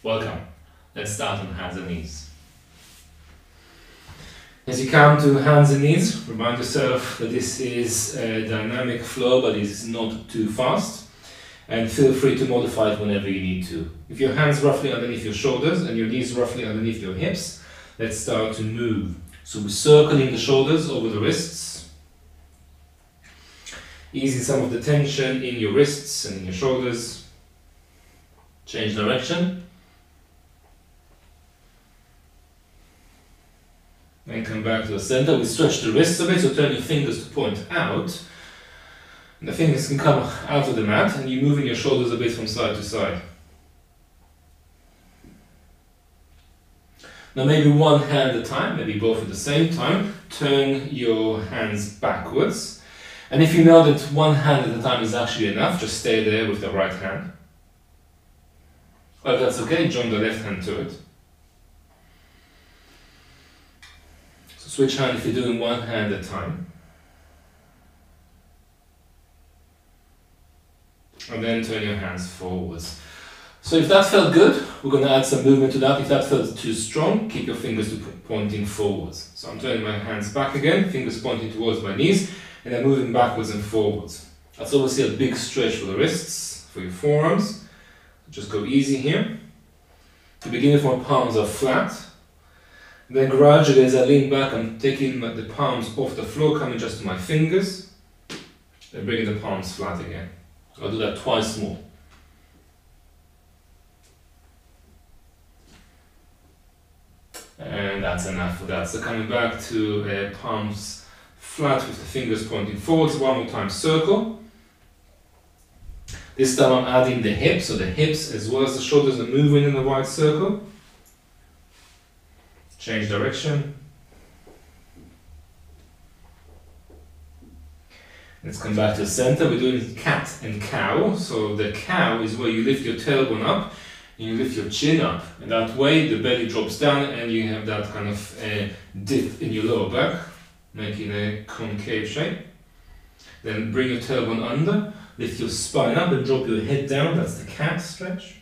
Welcome. Let's start on hands and knees. As you come to hands and knees, remind yourself that this is a dynamic flow, but it's not too fast. And feel free to modify it whenever you need to. If your hands roughly underneath your shoulders and your knees roughly underneath your hips, let's start to move. So we're circling the shoulders over the wrists, easing some of the tension in your wrists and in your shoulders. Change direction. Then come back to the center. We stretch the wrists a bit, so turn your fingers to point out. And the fingers can come out of the mat, and you're moving your shoulders a bit from side to side. Now maybe one hand at a time, maybe both at the same time. Turn your hands backwards. And if you know that one hand at a time is actually enough, just stay there with the right hand. Well, if that's okay, join the left hand to it. So switch hand if you're doing one hand at a time. And then turn your hands forwards. So if that felt good, we're going to add some movement to that. If that felt too strong, keep your fingers pointing forwards. So I'm turning my hands back again, fingers pointing towards my knees, and then moving backwards and forwards. That's obviously a big stretch for the wrists, for your forearms. Just go easy here. To begin with, my palms are flat. And then gradually, as I lean back, I'm taking the palms off the floor, coming just to my fingers, and bringing the palms flat again. I'll do that twice more. And that's enough for that. So coming back to palms flat with the fingers pointing forwards. One more time, circle. This time I'm adding the hips, so the hips as well as the shoulders are moving in a wide circle. Change direction. Let's come back to the center. We're doing cat and cow. So the cow is where you lift your tailbone up and you lift your chin up. And that way the belly drops down and you have that kind of dip in your lower back, making a concave shape. Then bring your tailbone under, lift your spine up and drop your head down. That's the cat stretch.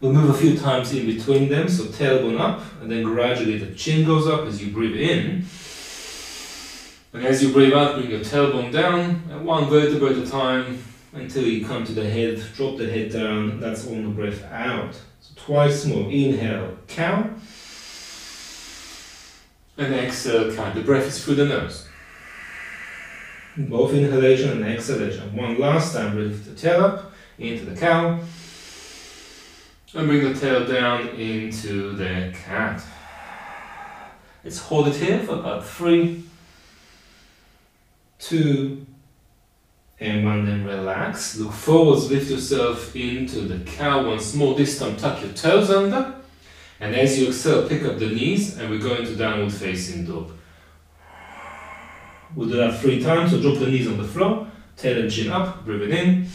We'll move a few times in between them. So tailbone up and then gradually the chin goes up as you breathe in. And as you breathe out, bring your tailbone down, and one vertebra at a time until you come to the head, drop the head down. That's on the breath out. So twice more. Inhale, cow. And exhale, cat. The breath is through the nose. Both inhalation and exhalation. One last time, lift the tail up into the cow. And bring the tail down into the cat. Let's hold it here for about 3, 2, and 1, then relax. Look forwards, lift yourself into the cow once more. This time tuck your toes under. And as you exhale, pick up the knees and we go into downward facing dog. We'll do that 3 times, so drop the knees on the floor, tail and chin up, breathing in.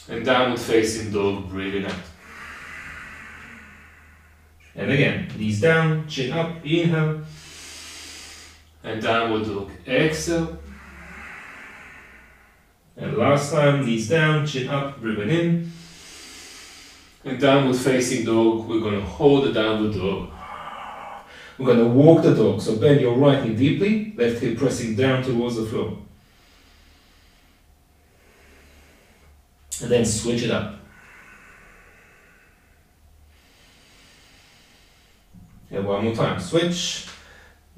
And downward facing dog, breathing out. And again, knees down, chin up, inhale. And downward dog, exhale. And last time, knees down, chin up, breathing in. And downward facing dog, we're going to hold the downward dog. We're going to walk the dog, so bend your right knee deeply, left hip pressing down towards the floor. And then switch it up. And one more time, switch.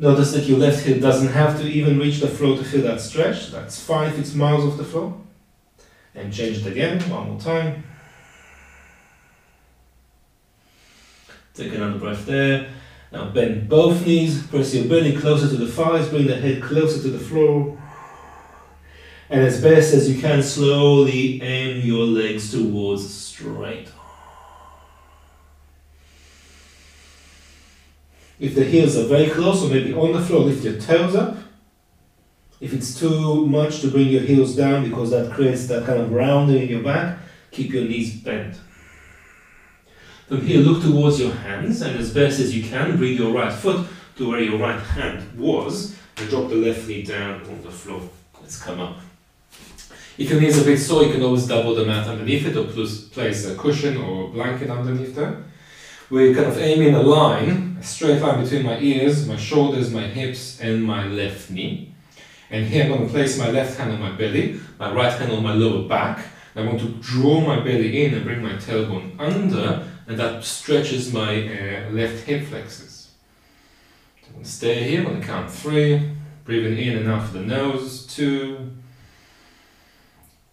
Notice that your left hip doesn't have to even reach the floor to feel that stretch. That's fine if it's miles off the floor. And change it again, one more time. Take another breath there. Now bend both knees, press your belly closer to the thighs, bring the head closer to the floor. And as best as you can, slowly aim your legs towards straight. If the heels are very close or maybe on the floor, lift your toes up. If it's too much to bring your heels down because that creates that kind of rounding in your back, keep your knees bent. From here, look towards your hands and as best as you can, bring your right foot to where your right hand was and drop the left knee down on the floor. Let's come up. If your knee is a bit sore, you can always double the mat underneath it or place a cushion or blanket underneath there. We're kind of aiming a line, a straight line between my ears, my shoulders, my hips, and my left knee. And here I'm going to place my left hand on my belly, my right hand on my lower back. I want to draw my belly in and bring my tailbone under, and that stretches my left hip flexors. So I'm going to stay here. I'm going to count 3, breathing in and out through the nose, 2,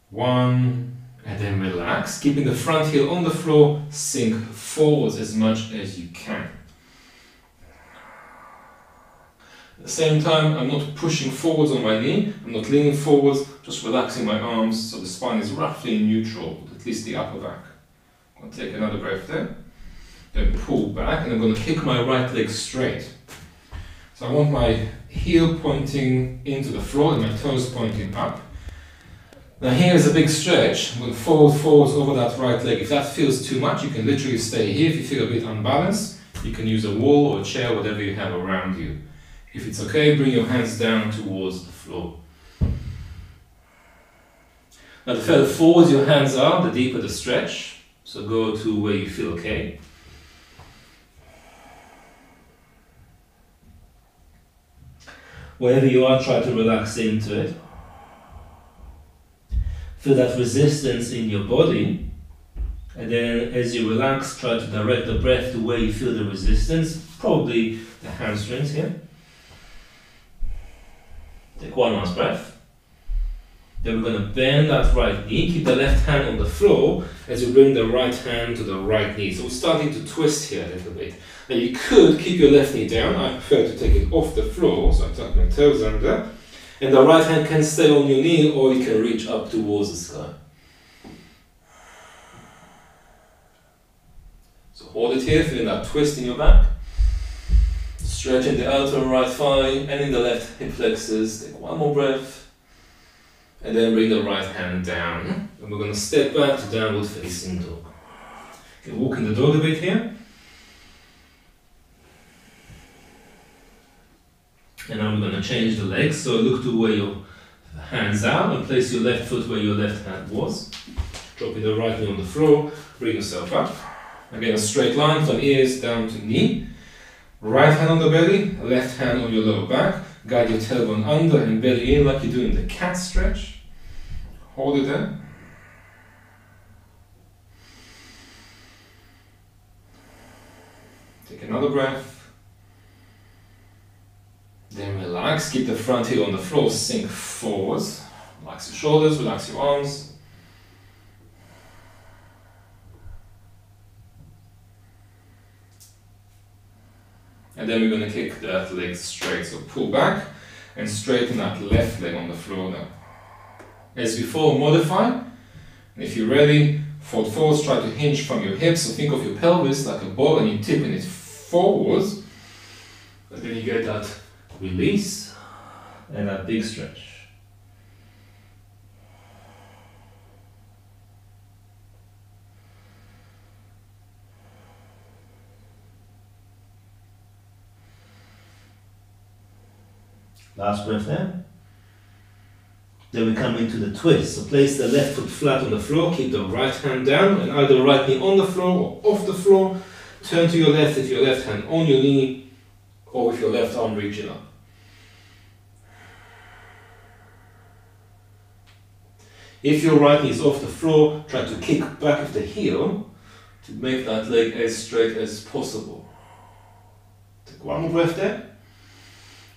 1, and then relax, keeping the front heel on the floor, sink forwards as much as you can. At the same time, I'm not pushing forwards on my knee, I'm not leaning forwards, just relaxing my arms so the spine is roughly neutral, at least the upper back. I'm going to take another breath there, then pull back, and I'm going to kick my right leg straight. So I want my heel pointing into the floor and my toes pointing up. Now here is a big stretch. I'm going to fold forwards over that right leg. If that feels too much, you can literally stay here. If you feel a bit unbalanced, you can use a wall or a chair, whatever you have around you. If it's okay, bring your hands down towards the floor. Now the further forwards your hands are, the deeper the stretch. So go to where you feel okay. Wherever you are, try to relax into it. Feel that resistance in your body. And then as you relax, try to direct the breath to where you feel the resistance, probably the hamstrings here. Take one last breath. Then we're going to bend that right knee. Keep the left hand on the floor as you bring the right hand to the right knee. So we're starting to twist here a little bit. Now you could keep your left knee down. I prefer to take it off the floor, so I tuck my toes under. And the right hand can stay on your knee, or you can reach up towards the sky. So hold it here, feeling that twist in your back. Stretch in the outer right thigh and in the left hip flexors. Take one more breath. And then bring the right hand down. And we're going to step back to downward facing dog. Okay, walk in the dog a bit here. And now we're going to change the legs. So look to where your hands are and place your left foot where your left hand was. Dropping the right knee on the floor. Bring yourself up. Again, a straight line from ears down to knee. Right hand on the belly, left hand on your lower back. Guide your tailbone under and belly in like you do in the cat stretch. Hold it there. Take another breath. Then relax, keep the front heel on the floor, sink forwards. Relax your shoulders, relax your arms. And then we're going to kick that leg straight. So pull back and straighten that left leg on the floor now. As before, modify. And if you're ready, fold forwards, try to hinge from your hips. So think of your pelvis like a ball and you're tipping it forwards. And then you get that release and that big stretch. Last breath there. Then we come into the twist. So place the left foot flat on the floor, keep the right hand down, and either right knee on the floor or off the floor. Turn to your left if your left hand on your knee, or with your left arm reaching up. If your right knee is off the floor, try to kick back with the heel to make that leg as straight as possible. Take one more breath there.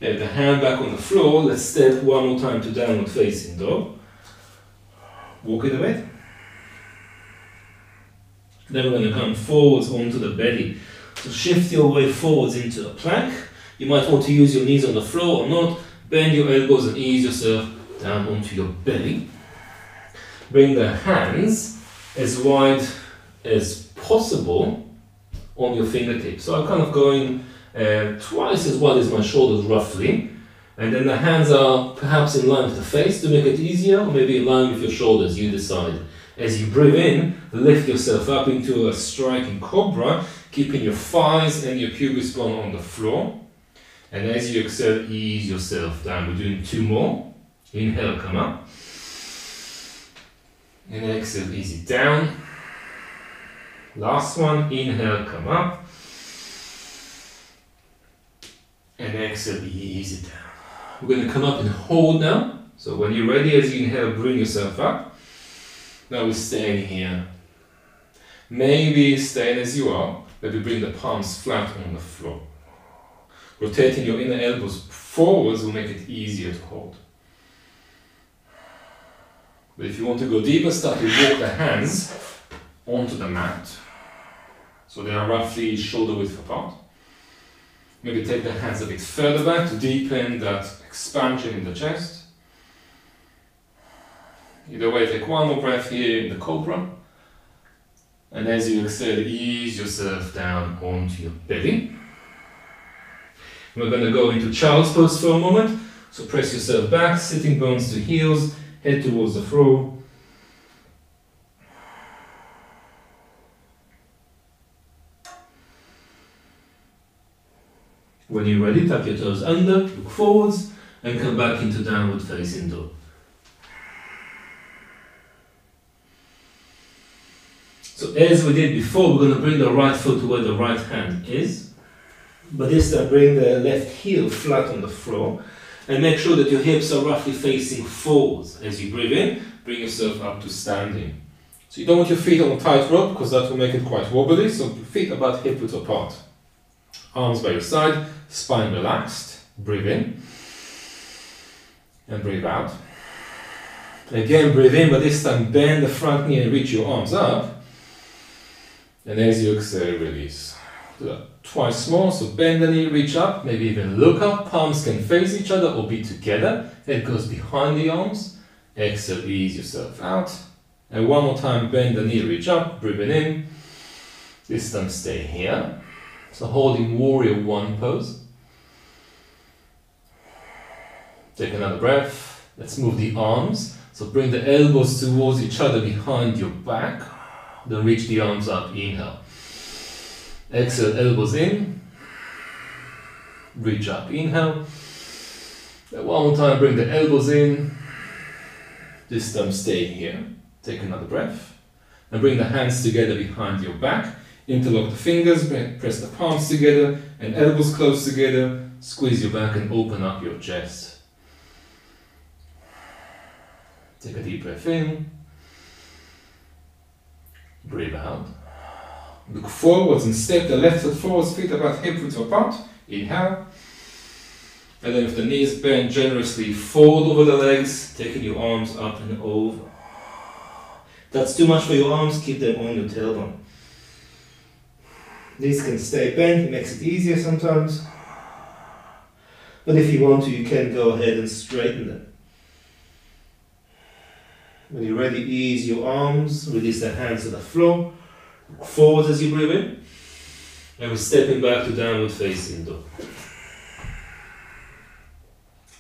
Get the hand back on the floor. Let's step one more time to downward facing dog. Walk it a bit. Then we're going to come forwards onto the belly. So shift your way forwards into a plank. You might want to use your knees on the floor or not. Bend your elbows and ease yourself down onto your belly. Bring the hands as wide as possible on your fingertips. So I'm kind of going twice as wide as my shoulders roughly, and then the hands are perhaps in line with the face to make it easier, or maybe in line with your shoulders, you decide. As you breathe in, lift yourself up into a striking cobra, keeping your thighs and your pubic bone on the floor, and as you exhale, ease yourself down. We're doing 2 more. Inhale, come up. And exhale, easy down. Last one, inhale, come up. And exhale, easy down. We're going to come up and hold now. So when you're ready, as you inhale, bring yourself up. Now we're staying here. Maybe staying as you are. Maybe bring the palms flat on the floor. Rotating your inner elbows forwards will make it easier to hold. But if you want to go deeper, start to walk the hands onto the mat. So they are roughly shoulder width apart. Maybe take the hands a bit further back to deepen that expansion in the chest. Either way, take one more breath here in the cobra. And as you exhale, ease yourself down onto your belly. We're going to go into child's pose for a moment. So press yourself back, sitting bones to heels, head towards the floor. When you're ready, tuck your toes under, look forwards, and come back into downward facing dog. So as we did before, we're going to bring the right foot to where the right hand is. But this time, bring the left heel flat on the floor. And make sure that your hips are roughly facing forwards. As you breathe in, bring yourself up to standing. So you don't want your feet on a tight rope, because that will make it quite wobbly. So feet about hip width apart. Arms by your side, spine relaxed. Breathe in. And breathe out. Again, breathe in, but this time bend the front knee and reach your arms up. And as you exhale, release. Do that twice more, so bend the knee, reach up, maybe even look up. Palms can face each other or be together. Head goes behind the arms. Exhale, ease yourself out. And one more time, bend the knee, reach up, breathing in. This time stay here. So holding warrior one pose. Take another breath. Let's move the arms. So bring the elbows towards each other behind your back. Then reach the arms up, inhale. Exhale, elbows in. Reach up, inhale. Then one more time, bring the elbows in. This time stay here. Take another breath. And bring the hands together behind your back. Interlock the fingers, press the palms together and elbows close together. Squeeze your back and open up your chest. Take a deep breath in. Breathe out. Look forwards and step the left foot forwards, feet about hip width apart. Inhale. And then with the knees bent generously, fold over the legs, taking your arms up and over. That's too much for your arms, keep them on your tailbone. These can stay bent, it makes it easier sometimes. But if you want to, you can go ahead and straighten them. When you're ready, ease your arms, release the hands to the floor. Look forward as you breathe in. And we're stepping back to downward facing dog.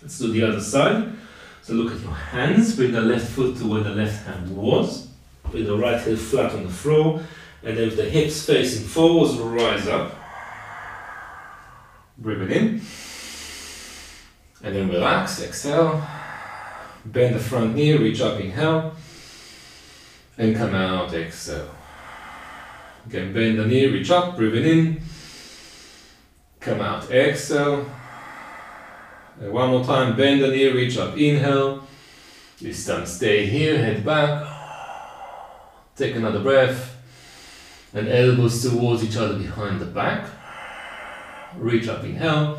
Let's do the other side. So look at your hands, bring the left foot to where the left hand was. Bring the right heel flat on the floor. And then with the hips facing forwards, rise up. Breathe it in. And then relax, exhale. Bend the front knee, reach up, inhale. And come out, exhale. Again, bend the knee, reach up, breathe it in. Come out, exhale. And one more time, bend the knee, reach up, inhale. This time stay here, head back. Take another breath. And elbows towards each other behind the back. Reach up, inhale.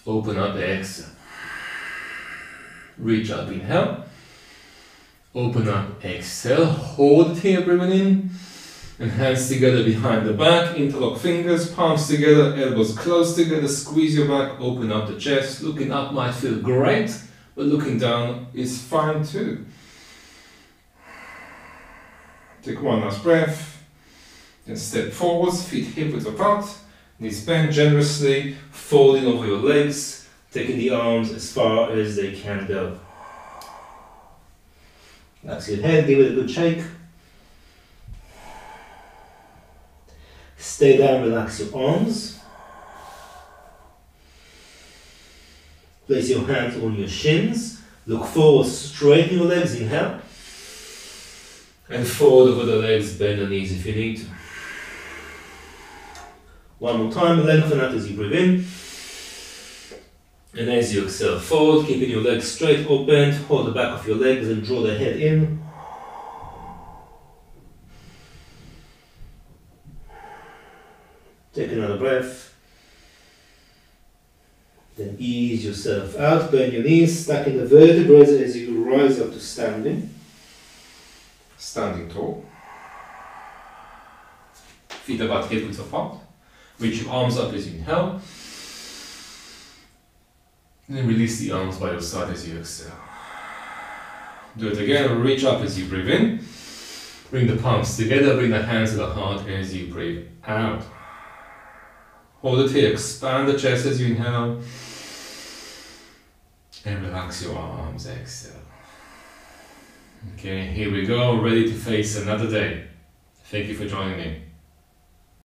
Open up, exhale. Reach up, inhale. Open up, exhale. Hold it here, breathing in. And hands together behind the back. Interlock fingers, palms together, elbows close together. Squeeze your back, open up the chest. Looking up might feel great, but looking down is fine too. Take one last breath. Then step forwards, feet hip width apart. Knees bent generously, folding over your legs. Taking the arms as far as they can go. Relax your head, give it a good shake. Stay down, relax your arms. Place your hands on your shins. Look forward, straighten your legs, inhale. And forward over the legs, bend the knees if you need to. One more time, lengthen out as you breathe in. And as you exhale, fold, keeping your legs straight open, hold the back of your legs and draw the head in. Take another breath. Then ease yourself out, bend your knees, stacking the vertebrae as you rise up to standing. Standing tall. Feet about hip width apart. Reach your arms up as you inhale. And then release the arms by your side as you exhale. Do it again, reach up as you breathe in. Bring the palms together, bring the hands to the heart as you breathe out. Hold it here, expand the chest as you inhale. And relax your arms, exhale. Okay, here we go, ready to face another day. Thank you for joining me.